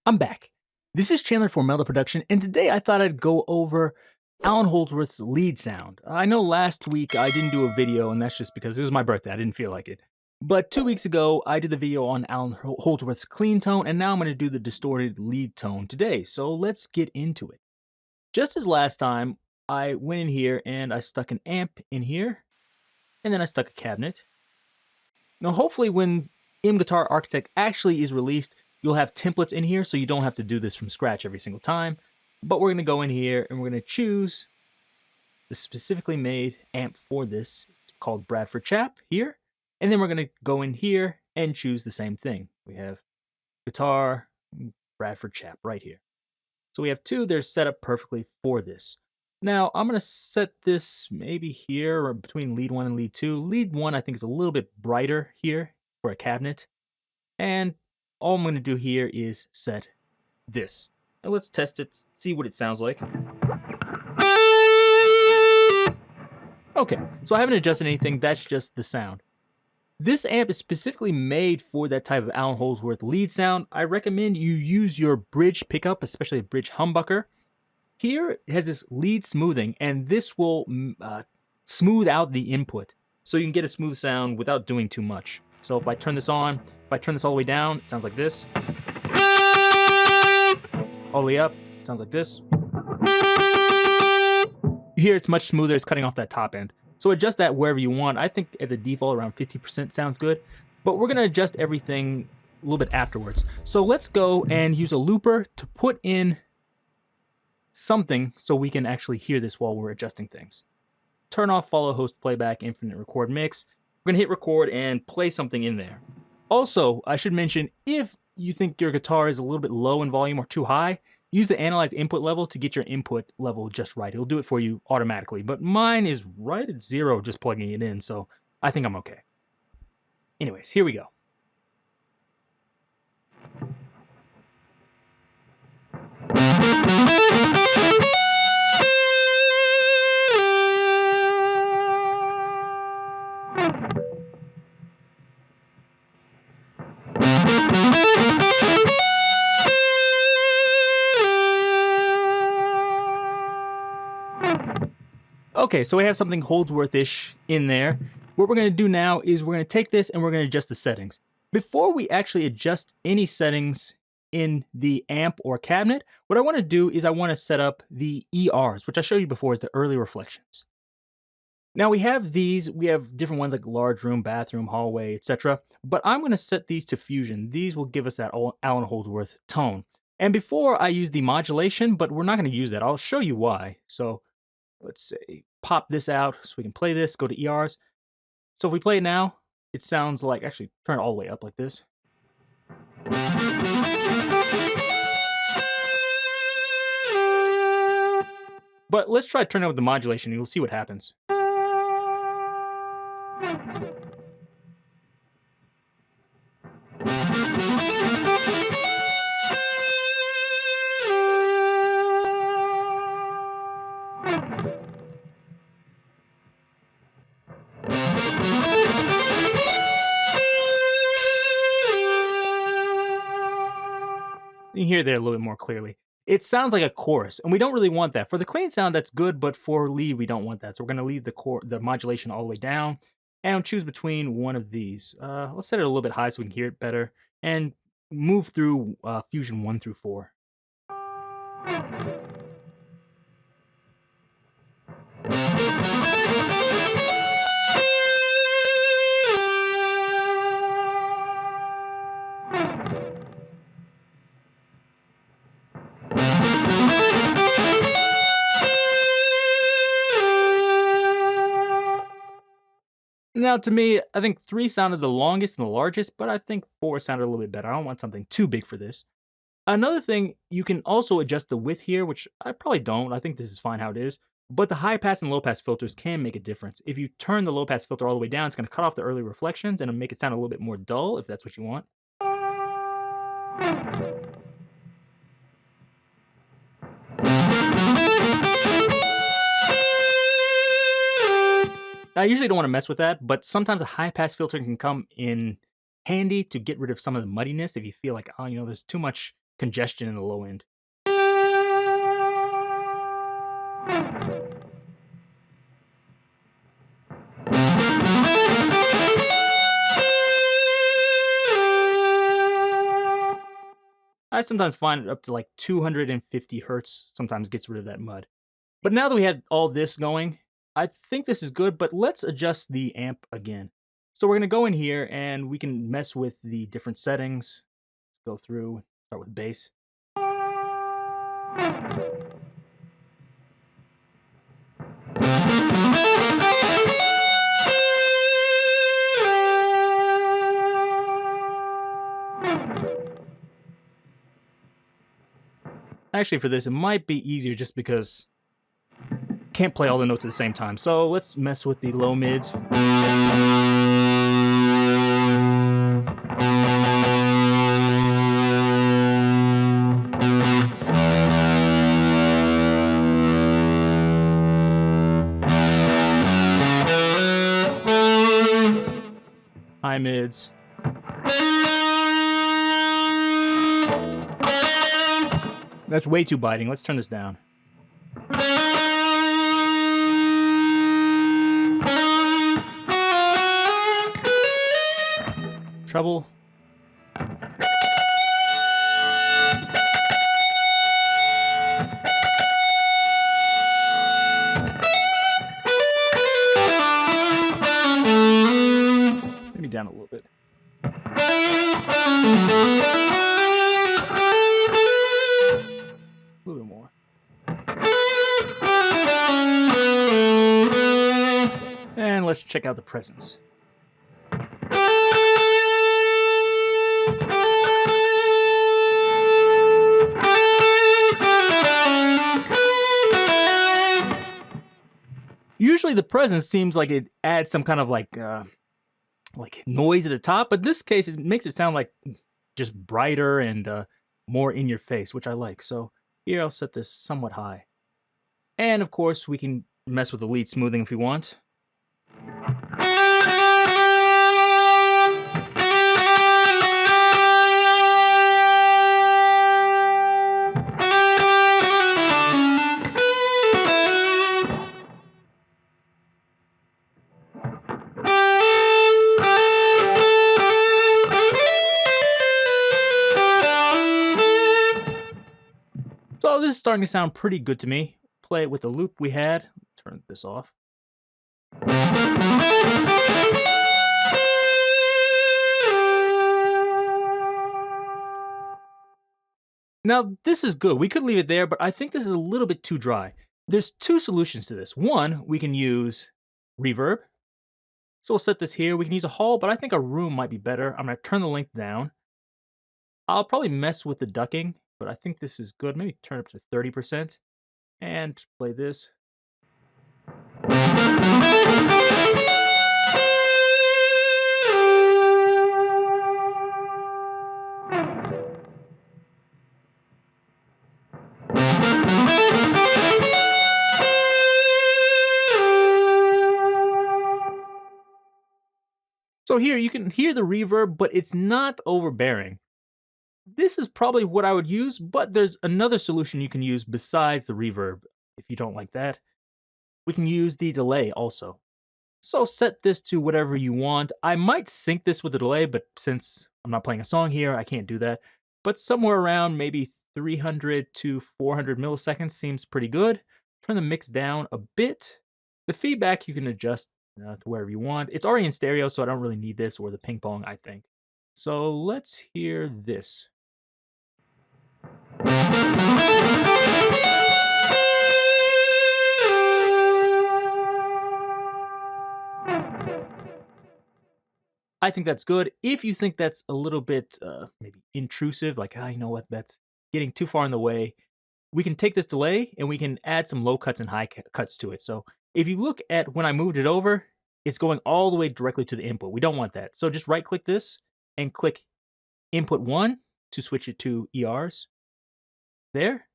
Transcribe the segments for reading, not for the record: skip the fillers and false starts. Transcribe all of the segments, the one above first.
I'm back. This is Chandler for Melda Production, and today I thought I'd go over Allan Holdsworth's lead sound. I know last week I didn't do a video, and that's just because it was my birthday. I didn't feel like it. But 2 weeks ago, I did the video on Allan Holdsworth's clean tone, and now I'm going to do the distorted lead tone today. So let's get into it. Just as last time, I went in here and I stuck an amp in here, and then I stuck a cabinet. Now, hopefully when Guitar Architect actually is released, you'll have templates in here so you don't have to do this from scratch every single time. But we're going to go in here and we're going to choose the specifically made amp for this. It's called Bradford Chap here. And then we're going to go in here and choose the same thing. We have guitar, Bradford Chap right here. So we have two, they're set up perfectly for this. Now I'm going to set this maybe here or between lead 1 and lead 2. Lead 1 I think is a little bit brighter here for a cabinet. And all I'm going to do here is set this. Now let's test it, see what it sounds like. Okay, so I haven't adjusted anything, that's just the sound. This amp is specifically made for that type of Allan Holdsworth lead sound. I recommend you use your bridge pickup, especially a bridge humbucker. Here it has this lead smoothing, and this will smooth out the input, so you can get a smooth sound without doing too much. So if I turn this on, if I turn this all the way down, it sounds like this. All the way up, it sounds like this. You hear it's much smoother, it's cutting off that top end. So adjust that wherever you want. I think at the default around 50% sounds good, but we're gonna adjust everything a little bit afterwards. So let's go and use a looper to put in something so we can actually hear this while we're adjusting things. Turn off follow host playback infinite record mix. We're gonna hit record and play something in there. Also, I should mention, if you think your guitar is a little bit low in volume or too high, use the analyze input level to get your input level just right. It'll do it for you automatically, but mine is right at 0 just plugging it in, so I think I'm okay. Anyways, here we go. Okay, so we have something Holdsworth-ish in there. What we're going to do now is we're going to take this and we're going to adjust the settings. Before we actually adjust any settings in the amp or cabinet, what I want to do is I want to set up the ERs, which I showed you before as the early reflections. Now we have these, we have different ones like large room, bathroom, hallway, etc. But I'm going to set these to fusion. These will give us that Allan Holdsworth tone. And before I use the modulation, but we're not going to use that. I'll show you why. So let's say pop this out so we can play this, go to ERs. So if we play it now, it sounds like, actually turn it all the way up like this. But let's try turning it with the modulation and you'll see what happens. You can hear it there a little bit more clearly. It sounds like a chorus, and we don't really want that. For the clean sound, that's good, but for lead, we don't want that. So we're going to leave the modulation all the way down, and choose between one of these. Let's set it a little bit high so we can hear it better, and move through Fusion 1 through 4. Now, to me, I think 3 sounded the longest and the largest, but I think 4 sounded a little bit better. I don't want something too big for this. Another thing, you can also adjust the width here, which I probably don't. I think this is fine how it is. But the high pass and low pass filters can make a difference. If you turn the low pass filter all the way down, it's going to cut off the early reflections and make it sound a little bit more dull, if that's what you want. I usually don't want to mess with that, but sometimes a high pass filter can come in handy to get rid of some of the muddiness if you feel like, oh, there's too much congestion in the low end. I sometimes find it up to like 250 hertz sometimes gets rid of that mud. But now that we had all this going, I think this is good, but let's adjust the amp again. So we're going to go in here and we can mess with the different settings. Let's go through, start with bass. Actually, for this, it might be easier just because can't play all the notes at the same time. So let's mess with the low mids. High mids. That's way too biting. Let's turn this down. Treble. Maybe down a little bit. A little bit more. And let's check out the presence. Usually the presence seems like it adds some kind of like noise at the top, but in this case it makes it sound like just brighter and more in your face, which I like. So here I'll set this somewhat high. And of course we can mess with the lead smoothing if we want. So this is starting to sound pretty good to me. Play it with the loop we had. Turn this off. Now this is good. We could leave it there, but I think this is a little bit too dry. There's two solutions to this. One, we can use reverb. So we'll set this here. We can use a hall, but I think a room might be better. I'm going to turn the length down. I'll probably mess with the ducking, but I think this is good. Maybe turn it up to 30% and play this. So here you can hear the reverb, but it's not overbearing. This is probably what I would use, but there's another solution you can use besides the reverb. If you don't like that, we can use the delay also. So set this to whatever you want. I might sync this with the delay, but since I'm not playing a song here, I can't do that. But somewhere around maybe 300 to 400 milliseconds seems pretty good. Turn the mix down a bit. The feedback you can adjust to wherever you want. It's already in stereo, so I don't really need this or the ping pong, I think. So let's hear this. I think that's good. If you think that's a little bit maybe intrusive, like, you know what, that's getting too far in the way, we can take this delay and we can add some low cuts and high cuts to it. So if you look at when I moved it over, it's going all the way directly to the input. We don't want that. So just right click this and click input 1 to switch it to ERs. There.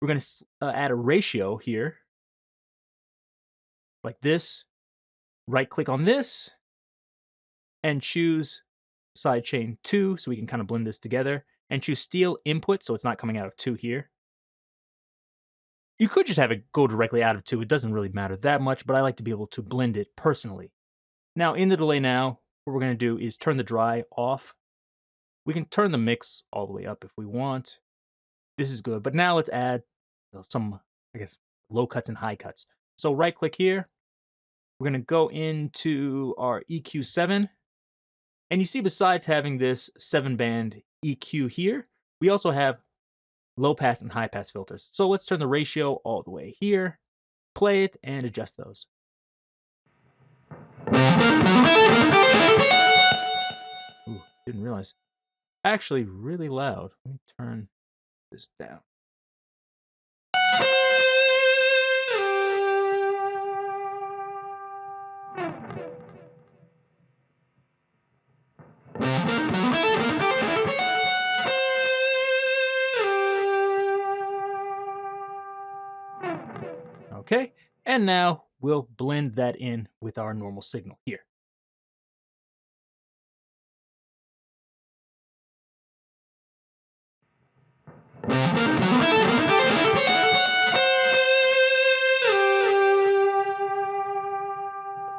We're going to add a ratio here, like this. Right click on this and choose sidechain 2 so we can kind of blend this together. and choose Steal Input so it's not coming out of 2 here. You could just have it go directly out of 2. It doesn't really matter that much, but I like to be able to blend it personally. Now, in the delay now, what we're going to do is turn the dry off. We can turn the mix all the way up if we want. This is good, but now let's add some, I guess, low cuts and high cuts. So right-click here. We're going to go into our EQ7. And you see, besides having this 7-band EQ here, we also have low pass and high pass filters. So let's turn the ratio all the way here, play it, and adjust those. Ooh, didn't realize. Actually, really loud. Let me turn this down. Okay, and now we'll blend that in with our normal signal here.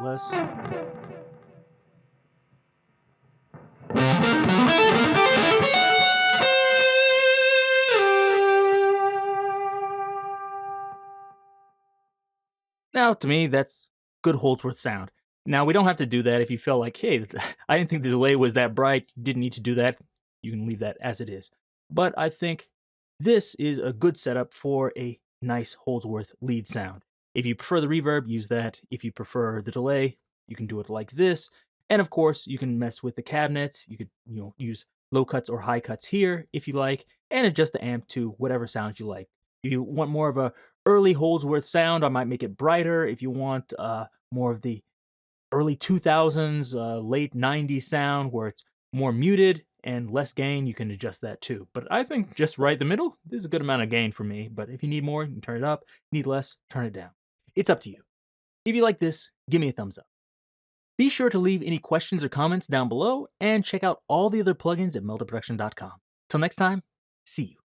Less. Now, to me, that's good Holdsworth sound. Now, we don't have to do that if you feel like, hey, I didn't think the delay was that bright, you didn't need to do that. You can leave that as it is. But I think this is a good setup for a nice Holdsworth lead sound. If you prefer the reverb, use that. If you prefer the delay, you can do it like this. And of course, you can mess with the cabinets. You could, use low cuts or high cuts here if you like, and adjust the amp to whatever sounds you like. If you want more of a early Holdsworth sound, I might make it brighter. If you want more of the early 2000s, late 90s sound where it's more muted and less gain, you can adjust that too. But I think just right in the middle, there's a good amount of gain for me. But if you need more, you can turn it up. Need less, turn it down. It's up to you. If you like this, give me a thumbs up. Be sure to leave any questions or comments down below and check out all the other plugins at meldaproduction.com. Till next time, see you.